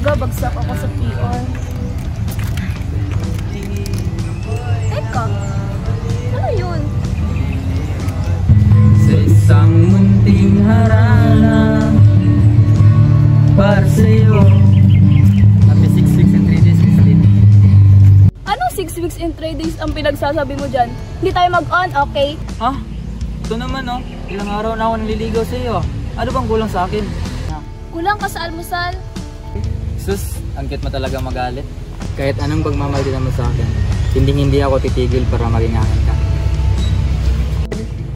Bagsak ako sa PR. Teka, ano yun? Sa isang munting harana para sa'yo. Happy 6 weeks and 3 days, Miss Lady. Anong 6 weeks and 3 days ang pinagsasabi mo dyan? Hindi tayo mag-on, okay? Ha? Ito naman oh, ilang araw na ako naliligaw sa'yo. Ano bang kulang sa akin? Kulang ka sa almusal. Sus, ang cute mo talaga magalit. Kahit anong pagmamahal din mo sa akin, hindi ako titigil para maging akin ka.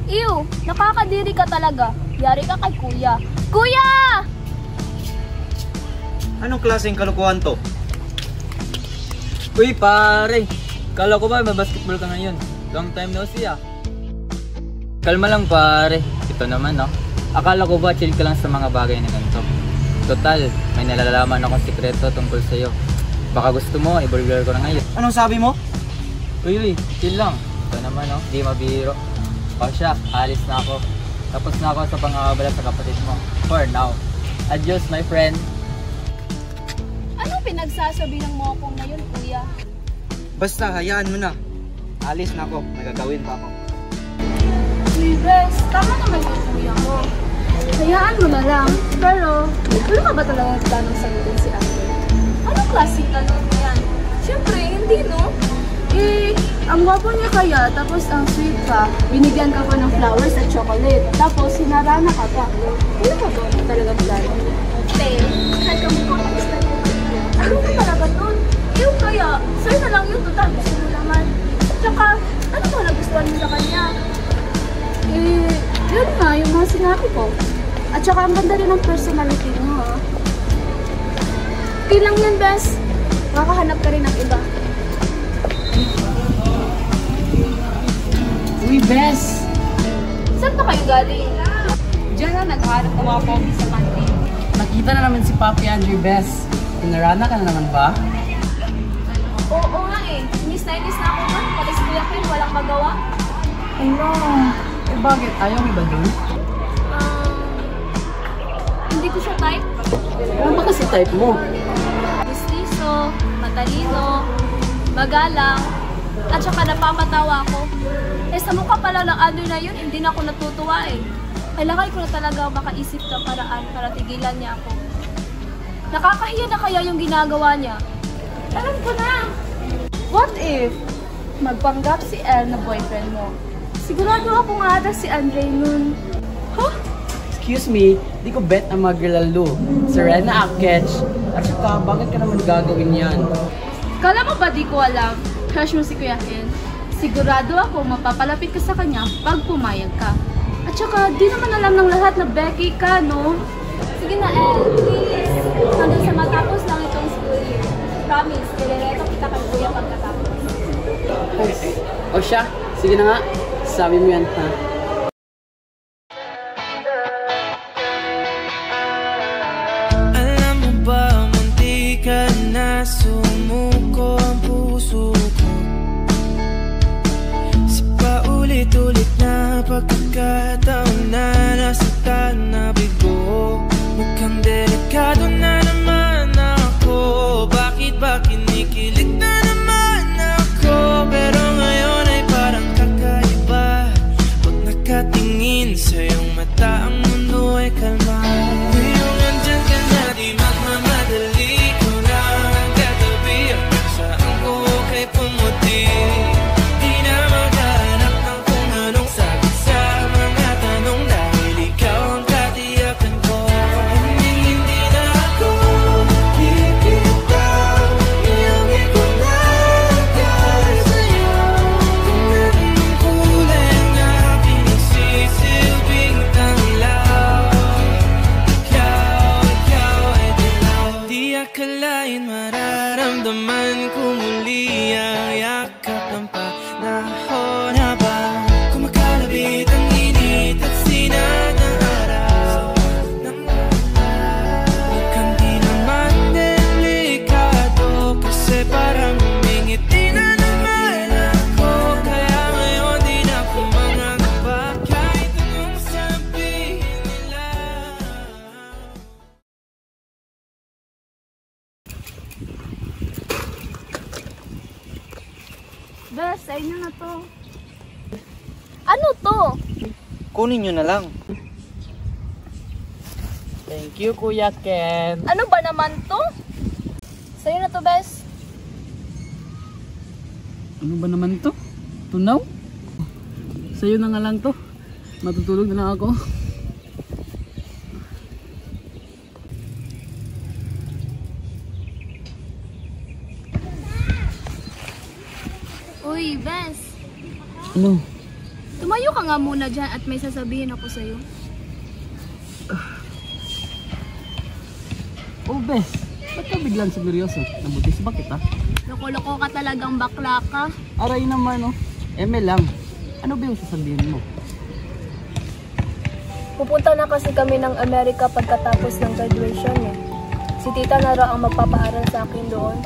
Ew, nakakadiri ka talaga. Yari ka kay kuya. Kuya! Anong klaseng kalukuhan to? Uy pare, kala ko ba basketball ka ngayon? Long time no see ah. Kalma lang pare, ito naman no. Akala ko ba chill ka lang sa mga bagay na ganito? Total, may nalalaman akong sikreto tungkol sa'yo. Baka gusto mo, i-burger ko na ngayon. Anong sabi mo? Uy, chill lang. Ito naman no, di mabiro. O siya, alis na ako. Tapos na ako sa pangangabala sa kapatid mo. For now. Adios my friend. Anong pinagsasabi ng mokong na yun, kuya? Basta, hayaan mo na. Alis na ako, may gagawin pa ako. Uy, Bes, tama naman yung kuya mo. Hayaan mo na lang. Pero, wala ka ba talaga planong sagutin si Andre? Anong klaseng tanong mo yan? Siyempre, hindi no? Eh, ang gwapo niya kaya, tapos ang sweet ka, binigyan ka pa ng flowers at chocolate, tapos hinarana ka pa. Wala ka ba talaga plano? Te, kahit ka mo kung gusto niya kaya. Ano ka talaga dun? Yung kaya, sir na lang yun, total gusto mo naman. Tsaka, ano ba nagustuhan mo sa kanya? Eh, yun nga, yung mga sinabi ko. At saka ang ganda rin ng personality mo, ha? Okay lang yan, Bes. Makakahanap ka rin ng iba. Uy, Bes! Saan pa kayo galing? Diyan na, naghahanap ng mga pogi sa kantin. Nakita na naman si Papi Andre, Bes. Pinarana ka na naman ba? Oo nga eh. Inis na ako ba? Pati si Kuya Ken, walang magawa. Ano? Eh bakit? Ayaw mo ba dun? Hindi ko siya type. Ano ba kasi type mo? Gustiso, matalino, magalang, at saka napapatawa ako. Eh sa mukha pala ng ano na yun, hindi na ako natutuwa eh. Kailangan ko na talaga makaisip ng paraan para tigilan niya ako. Nakakahiya na kaya yung ginagawa niya. Alam ko na! What if magpanggap si Elle na boyfriend mo? Sigurado ako nga ata si Andre nun. Huh? Excuse me, di ko bet ang mga girlalo. Serena Akech. At saka, bakit ka naman gagawin yan? Kala mo ba di ko alam? Crush mo si Kuya Ken? Sigurado ako mapapalapit ka sa kanya pag pumayag ka. At saka, di naman alam ng lahat na Becky ka, no? Sige na, Elle, please. Hanggang sa matapos lang itong school year. Promise, nirereto kita kay Kuya pagkatapos. O siya, sige na nga. Sabi mo yan, ha? Alam mo ba, munti ka na sumuko ang puso ko. Sa paulit-ulit na pagkakataon na nasaktan na bigo. Mukhang delikado na naman ako. Bakit ba kinikilig na naman ako? Pero ngayon ay parang kakaiba. Pag nakatingin sa iyong mata, ang mundo ay kalma. Ngayong nandyan ka na, di magmamadali. Ko na ang katabi, hanggang saan ko kay pumuti. Di na maghanap ng kung anong sagot sa mga tanong, dahil ikaw ang katiyakan ko. Hindi na ako bibitaw, iyong ikunagay sa'yo. Kung anong kulay ang aking nagsisilbing tanglaw. Ikaw ay dilaw. Di akalain mararamdaman ko muli ang yakap ng panahon habang kumakalabit ang init at sinag ng araw. Mukhang di naman delikado, kasi parang humingiti na naman ako. Kaya ngayon di na ako mangangamba kahit anong sabihin. Bes, sa inyo na to. Ano to? Kunin nyo na lang. Thank you, Kuya Ken. Ano ba naman to? Sa'yo na to, Bes. Ano ba naman to? Tunaw? Sa'yo na nga lang to. Matutulog na lang ako. Uy, Bes. Ano? Tumayo ka nga muna dyan at may sasabihin ako sa'yo. Oh, Bes. Ba't ka biglang seryoso? Nabutis ba kita? Loko-loko ka talagang bakla ka. Aray naman, oh. Eme lang. Ano ba yung sasabihin mo? Pupunta na kasi kami ng Amerika pagkatapos ng graduation eh. Si tita na raw ang magpapaaral sa akin doon.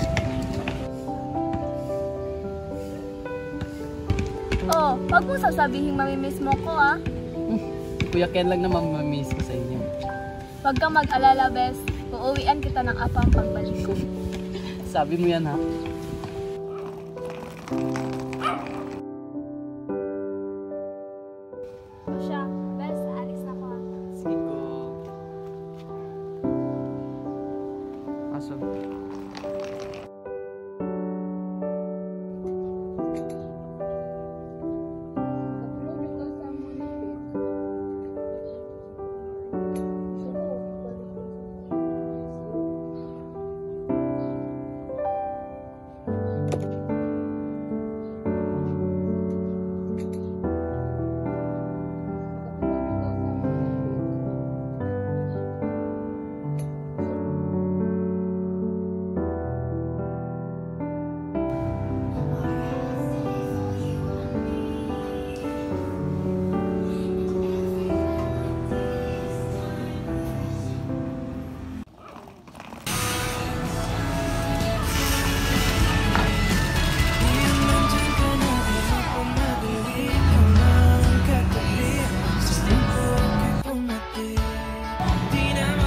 Oh, wag mo sasabihin mamimiss mo ko ah. Si Kuya Ken lang naman mamimiss ko sa inyo. Wag kang mag-alala, Bes. Uuwian kita ng apang pagbalik ko. Sabi mo yan, ha? O siya, Bes, alis na ko ah. Sige ko. Pasok.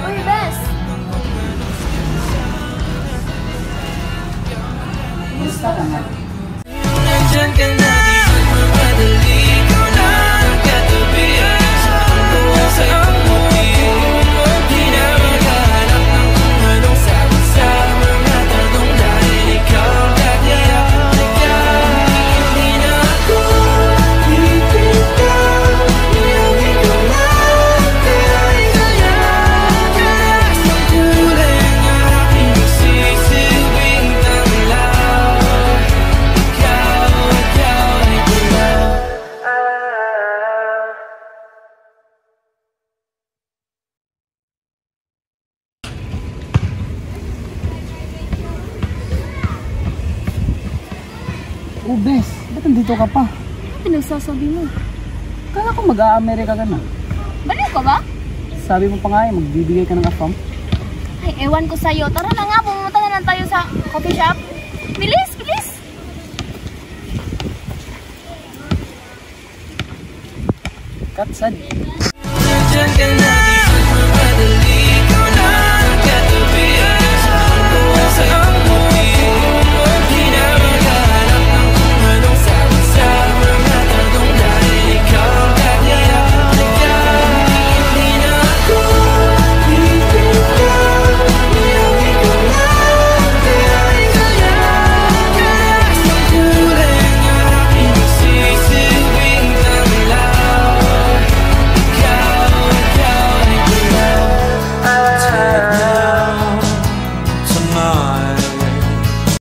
Uy, Bes! Basta ka nga. Nandyan ka na, di magmadali. Ikaw na ang katabi. Tuwa sa iyong muti. Di na maghahanap ng kung anong sagot sa mga tanong. Dahil ikaw ang katiyak. Hindi na ako pipitaw. Niyang ikaw na kaya sa kulay ng aking sisilbing tanglaw. Ikaw ay dilaw. Oh, Bes. Ba't nandito ka pa? Ano pinagsasabi mo? Kala ko mag-a-Amerika ka na. Baliw ka ba? Sabi mo pa nga magbibigay ka ng afam. Ay, ewan ko sa'yo. Tara na nga, pumunta na lang tayo sa coffee shop. Bilis, bilis! Katsad. Nandyan ka na,